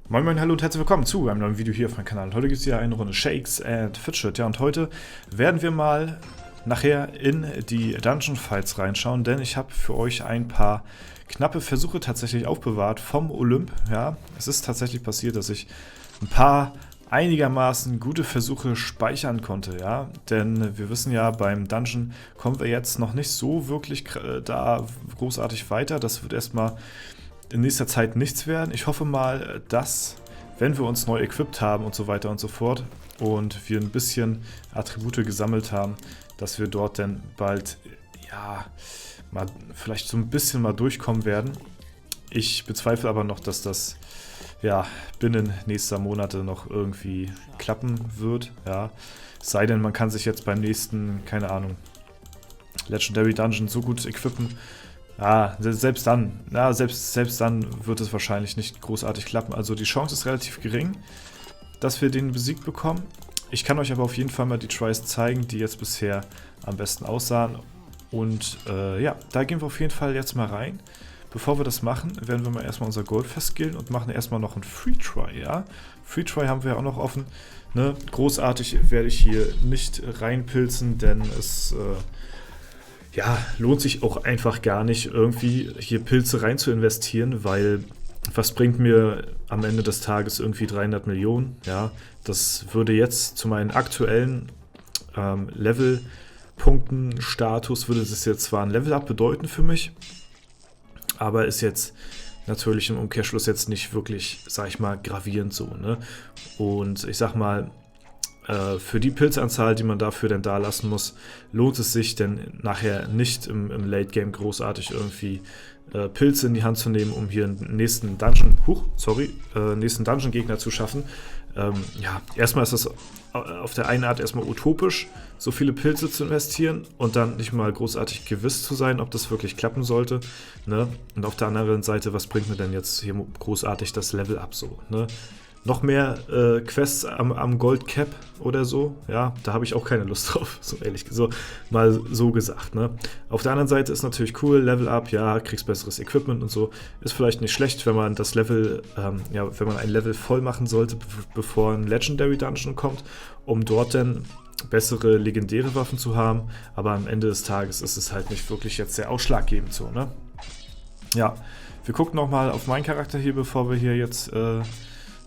Moin Moin, hallo und herzlich willkommen zu einem neuen Video hier auf meinem Kanal. Und heute gibt es hier eine Runde Shakes and Fidget. Ja, und heute werden wir mal nachher in die Dungeon Fights reinschauen, denn ich habe für euch ein paar knappe Versuche tatsächlich aufbewahrt vom Olymp. Ja, es ist tatsächlich passiert, dass ich ein paar einigermaßen gute Versuche speichern konnte, ja, denn wir wissen ja, beim Dungeon kommen wir jetzt noch nicht so wirklich da großartig weiter. Das wird erstmal in nächster Zeit nichts werden. Ich hoffe mal, dass, wenn wir uns neu equipped haben und so weiter und so fort und wir ein bisschen Attribute gesammelt haben, dass wir dort dann bald, ja, mal vielleicht so ein bisschen mal durchkommen werden. Ich bezweifle aber noch, dass das, ja, binnen nächster Monate noch irgendwie klappen wird, ja. Es sei denn, man kann sich jetzt beim nächsten, keine Ahnung, Legendary Dungeon so gut equippen. Ja, selbst dann wird es wahrscheinlich nicht großartig klappen. Also die Chance ist relativ gering, dass wir den besiegt bekommen. Ich kann euch aber auf jeden Fall mal die Tries zeigen, die jetzt bisher am besten aussahen. Und ja, da gehen wir auf jeden Fall jetzt mal rein. Bevor wir das machen, werden wir mal erstmal unser Gold festskillen und machen erstmal noch einen Free Try, ja. Free Try haben wir ja auch noch offen. Ne? Großartig werde ich hier nicht reinpilzen, denn es ja, lohnt sich auch einfach gar nicht, irgendwie hier Pilze rein zu investieren, weil was bringt mir am Ende des Tages irgendwie 300 Millionen? Ja, das würde jetzt zu meinen aktuellen Levelpunkten-Status, würde das jetzt zwar ein Level-Up bedeuten für mich, aber ist jetzt natürlich im Umkehrschluss jetzt nicht wirklich, sag ich mal, gravierend so, ne? Und ich sag mal, für die Pilzanzahl, die man dafür denn da lassen muss, lohnt es sich denn nachher nicht im Late Game großartig irgendwie Pilze in die Hand zu nehmen, um hier einen nächsten Dungeon-Gegner zu schaffen. Ja, erstmal ist das auf der einen Art erstmal utopisch, so viele Pilze zu investieren und dann nicht mal großartig gewiss zu sein, ob das wirklich klappen sollte. Ne? Und auf der anderen Seite, was bringt mir denn jetzt hier großartig das Level up so? Ne? Noch mehr Quests am Gold Cap oder so, ja, da habe ich auch keine Lust drauf, so ehrlich, so mal so gesagt, ne. Auf der anderen Seite ist natürlich cool, Level Up, ja, kriegst besseres Equipment und so, ist vielleicht nicht schlecht, wenn man das Level, ja, wenn man ein Level voll machen sollte, bevor ein Legendary Dungeon kommt, um dort dann bessere legendäre Waffen zu haben, aber am Ende des Tages ist es halt nicht wirklich jetzt sehr ausschlaggebend so, ne. Ja, wir gucken nochmal auf meinen Charakter hier, bevor wir hier jetzt,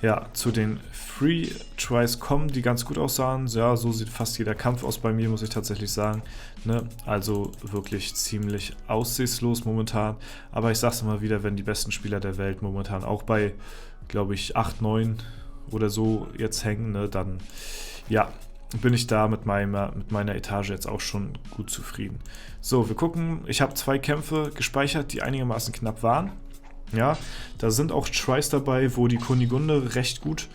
ja, zu den Free Tries kommen, die ganz gut aussahen. Ja, so sieht fast jeder Kampf aus bei mir, muss ich tatsächlich sagen. Ne? Also wirklich ziemlich aussichtslos momentan. Aber ich sag's immer wieder, wenn die besten Spieler der Welt momentan auch bei, glaube ich, 8, 9 oder so jetzt hängen, ne, dann ja, bin ich da mit meiner Etage jetzt auch schon gut zufrieden. So, wir gucken. Ich habe 2 Kämpfe gespeichert, die einigermaßen knapp waren. Ja, da sind auch Tries dabei, wo die Kunigunde recht gut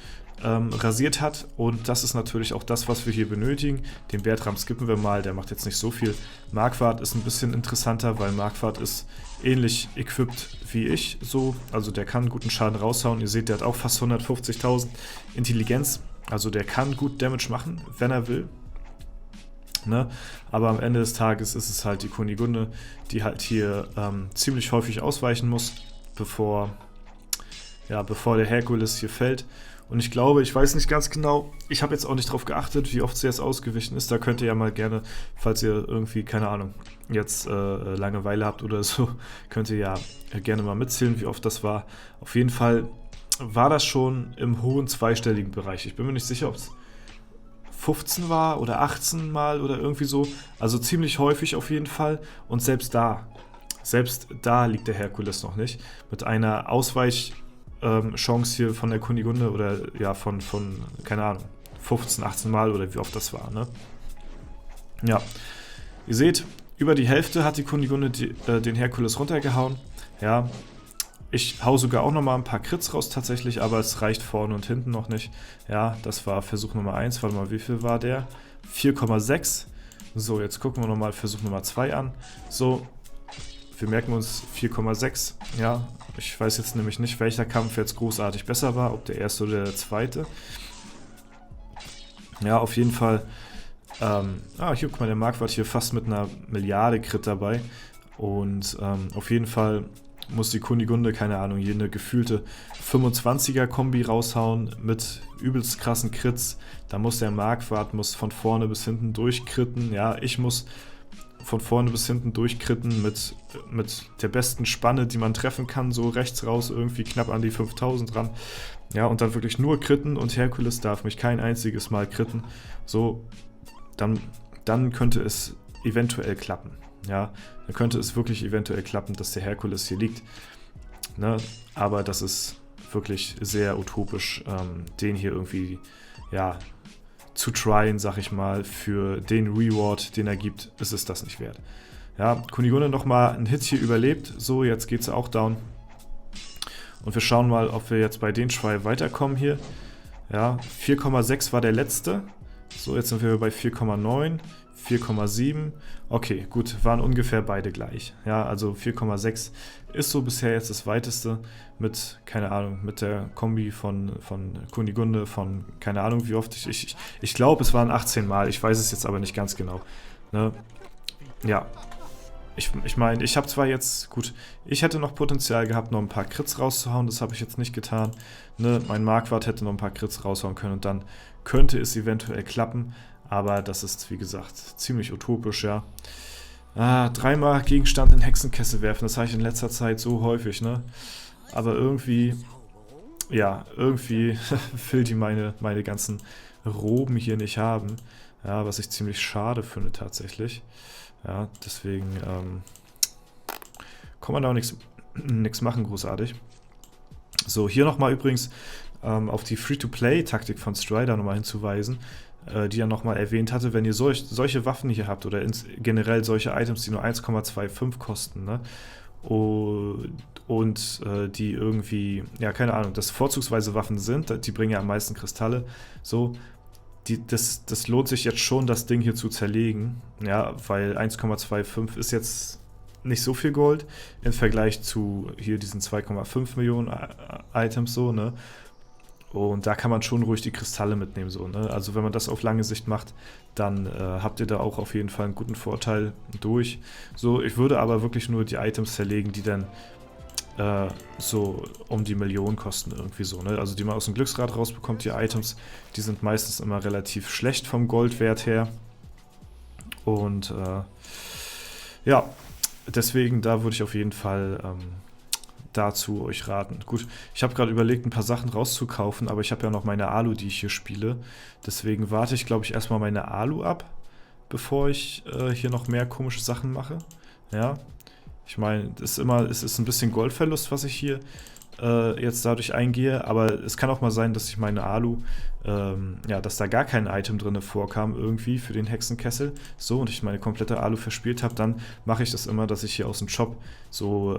rasiert hat. Und das ist natürlich auch das, was wir hier benötigen. Den Bertram skippen wir mal, der macht jetzt nicht so viel. Marquardt ist ein bisschen interessanter, weil Marquardt ist ähnlich equipped wie ich. So. Also der kann guten Schaden raushauen. Ihr seht, der hat auch fast 150.000 Intelligenz. Also der kann gut Damage machen, wenn er will. Ne? Aber am Ende des Tages ist es halt die Kunigunde, die halt hier ziemlich häufig ausweichen muss, bevor der Herkules hier fällt. Und ich glaube, ich weiß nicht ganz genau, ich habe jetzt auch nicht drauf geachtet, wie oft sie jetzt ausgewichen ist. Da könnt ihr ja mal gerne, falls ihr irgendwie, keine Ahnung, jetzt Langeweile habt oder so, könnt ihr ja gerne mal mitzählen, wie oft das war. Auf jeden Fall war das schon im hohen zweistelligen Bereich. Ich bin mir nicht sicher, ob es 15 war oder 18 Mal oder irgendwie so. Also ziemlich häufig auf jeden Fall. Und selbst da liegt der Herkules noch nicht. Mit einer Ausweichchance hier von der Kunigunde oder ja, von, keine Ahnung, 15, 18 Mal oder wie oft das war, ne? Ja, ihr seht, über die Hälfte hat die Kunigunde den Herkules runtergehauen. Ja, ich hau sogar auch nochmal ein paar Crits raus tatsächlich, aber es reicht vorne und hinten noch nicht. Ja, das war Versuch Nummer 1. Warte mal, wie viel war der? 4,6. So, jetzt gucken wir nochmal Versuch Nummer 2 an. So, wir merken uns 4,6, ja, ich weiß jetzt nämlich nicht, welcher Kampf jetzt großartig besser war, ob der erste oder der zweite. Ja, auf jeden Fall, hier, guck mal, der Marquardt hier fast mit einer Milliarde Crit dabei und auf jeden Fall muss die Kunigunde, keine Ahnung, hier eine gefühlte 25er-Kombi raushauen mit übelst krassen Crits. Da muss der Marquardt muss von vorne bis hinten durchkritten. Ja, ich muss von vorne bis hinten durchkritten mit der besten Spanne, die man treffen kann, so rechts raus irgendwie knapp an die 5000 ran. Ja, und dann wirklich nur kritten und Herkules darf mich kein einziges Mal kritten. So, dann könnte es eventuell klappen. Ja, dann könnte es wirklich eventuell klappen, dass der Herkules hier liegt. Ne? Aber das ist wirklich sehr utopisch, den hier irgendwie, ja, zu tryen, sag ich mal, für den Reward, den er gibt, ist es das nicht wert. Ja, Kunigunde nochmal einen Hit hier überlebt. So, jetzt geht es auch down. Und wir schauen mal, ob wir jetzt bei den zwei weiterkommen hier. Ja, 4,6 war der letzte. So, jetzt sind wir bei 4,9, 4,7. Okay, gut, waren ungefähr beide gleich. Ja, also 4,6 ist so bisher jetzt das weiteste mit, keine Ahnung, mit der Kombi von Kunigunde, von, keine Ahnung, wie oft ich glaube, es waren 18 Mal, ich weiß es jetzt aber nicht ganz genau. Ne? Ja, ich meine, ich habe zwar jetzt, gut, ich hätte noch Potenzial gehabt, noch ein paar Crits rauszuhauen, das habe ich jetzt nicht getan. Ne? Mein Marquardt hätte noch ein paar Crits raushauen können und dann könnte es eventuell klappen, aber das ist, wie gesagt, ziemlich utopisch, ja. Dreimal Gegenstand in Hexenkessel werfen, das habe ich in letzter Zeit so häufig, ne? Aber irgendwie, ja, irgendwie will die meine ganzen Roben hier nicht haben. Ja, was ich ziemlich schade finde tatsächlich. Ja, deswegen kann man da auch nichts machen, großartig. So, hier nochmal übrigens auf die Free-to-Play-Taktik von Strider nochmal hinzuweisen, die er nochmal erwähnt hatte, wenn ihr solche Waffen hier habt oder generell solche Items, die nur 1,25 kosten, ne? Und die irgendwie, ja, keine Ahnung, das vorzugsweise Waffen sind, die bringen ja am meisten Kristalle, so, das lohnt sich jetzt schon, das Ding hier zu zerlegen, ja, weil 1,25 ist jetzt nicht so viel Gold im Vergleich zu hier diesen 2,5 Millionen Items, so, ne? Und da kann man schon ruhig die Kristalle mitnehmen, so, ne? Also wenn man das auf lange Sicht macht, dann habt ihr da auch auf jeden Fall einen guten Vorteil durch. So, ich würde aber wirklich nur die Items zerlegen, die dann so um die Million kosten irgendwie so, ne? Also die man aus dem Glücksrad rausbekommt, die Items, die sind meistens immer relativ schlecht vom Goldwert her. Und ja, deswegen, da würde ich auf jeden Fall dazu euch raten. Gut, ich habe gerade überlegt, ein paar Sachen rauszukaufen, aber ich habe ja noch meine Alu, die ich hier spiele. Deswegen warte ich, glaube ich, erstmal meine Alu ab, bevor ich hier noch mehr komische Sachen mache. Ja, ich meine, es ist ein bisschen Goldverlust, was ich hier jetzt dadurch eingehe, aber es kann auch mal sein, dass ich meine Alu, ja, dass da gar kein Item drin vorkam irgendwie für den Hexenkessel, so, und ich meine komplette Alu verspielt habe, dann mache ich das immer, dass ich hier aus dem Shop so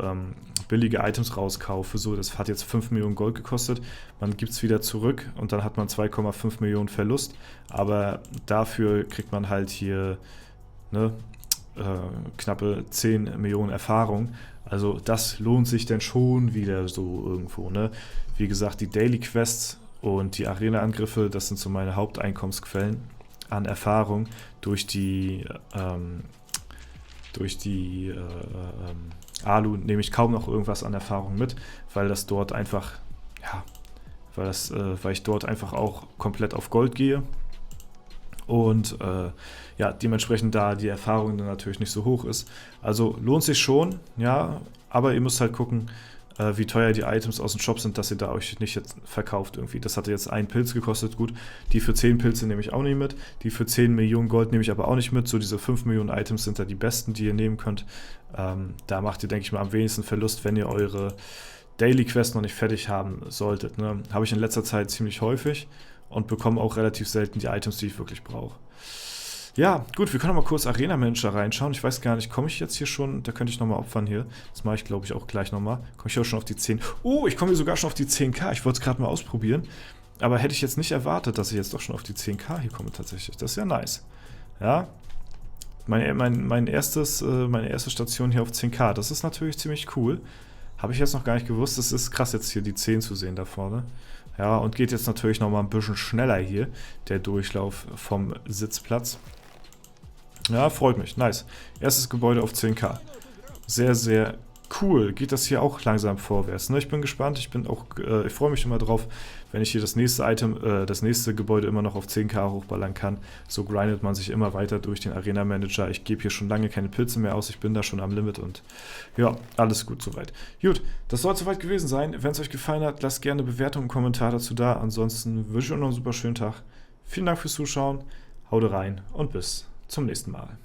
billige Items rauskaufe, so, das hat jetzt 5 Millionen Gold gekostet, man gibt es wieder zurück und dann hat man 2,5 Millionen Verlust, aber dafür kriegt man halt hier, ne, knappe 10 Millionen Erfahrung. Also das lohnt sich dann schon wieder so irgendwo, ne? Wie gesagt, die Daily Quests und die Arena-Angriffe, das sind so meine Haupteinkommensquellen an Erfahrung. Durch die Alu nehme ich kaum noch irgendwas an Erfahrung mit, weil das dort einfach, ja, weil ich dort einfach auch komplett auf Gold gehe. Und ja, dementsprechend da die Erfahrung dann natürlich nicht so hoch ist. Also lohnt sich schon, ja, aber ihr müsst halt gucken, wie teuer die Items aus dem Shop sind, dass ihr da euch nicht jetzt verkauft irgendwie. Das hatte jetzt 1 Pilz gekostet, gut, die für 10 Pilze nehme ich auch nicht mit, die für 10 Millionen Gold nehme ich aber auch nicht mit, so diese 5 Millionen Items sind da die besten, die ihr nehmen könnt. Da macht ihr, denke ich mal, am wenigsten Verlust, wenn ihr eure Daily Quest noch nicht fertig haben solltet, ne? Habe ich in letzter Zeit ziemlich häufig und bekomme auch relativ selten die Items, die ich wirklich brauche. Ja, gut, wir können noch mal kurz Arena Manager reinschauen. Ich weiß gar nicht, komme ich jetzt hier schon? Da könnte ich nochmal opfern hier. Das mache ich, glaube ich, auch gleich nochmal. Komme ich auch schon auf die 10. Oh, ich komme hier sogar schon auf die 10k. Ich wollte es gerade mal ausprobieren. Aber hätte ich jetzt nicht erwartet, dass ich jetzt doch schon auf die 10k hier komme tatsächlich. Das ist ja nice. Ja, meine erste Station hier auf 10k. Das ist natürlich ziemlich cool. Habe ich jetzt noch gar nicht gewusst. Es ist krass, jetzt hier die 10 zu sehen da vorne. Ja, und geht jetzt natürlich nochmal ein bisschen schneller hier, der Durchlauf vom Sitzplatz. Ja, freut mich. Nice. Erstes Gebäude auf 10k. Sehr, sehr cool, geht das hier auch langsam vorwärts. Ne? Ich bin gespannt, ich freue mich immer drauf, wenn ich hier das nächste das nächste Gebäude immer noch auf 10k hochballern kann. So grindet man sich immer weiter durch den Arena Manager. Ich gebe hier schon lange keine Pilze mehr aus, ich bin da schon am Limit und ja, alles gut soweit. Gut, das soll es soweit gewesen sein. Wenn es euch gefallen hat, lasst gerne Bewertungen und Kommentare dazu da. Ansonsten wünsche ich euch noch einen super schönen Tag. Vielen Dank fürs Zuschauen, haut rein und bis zum nächsten Mal.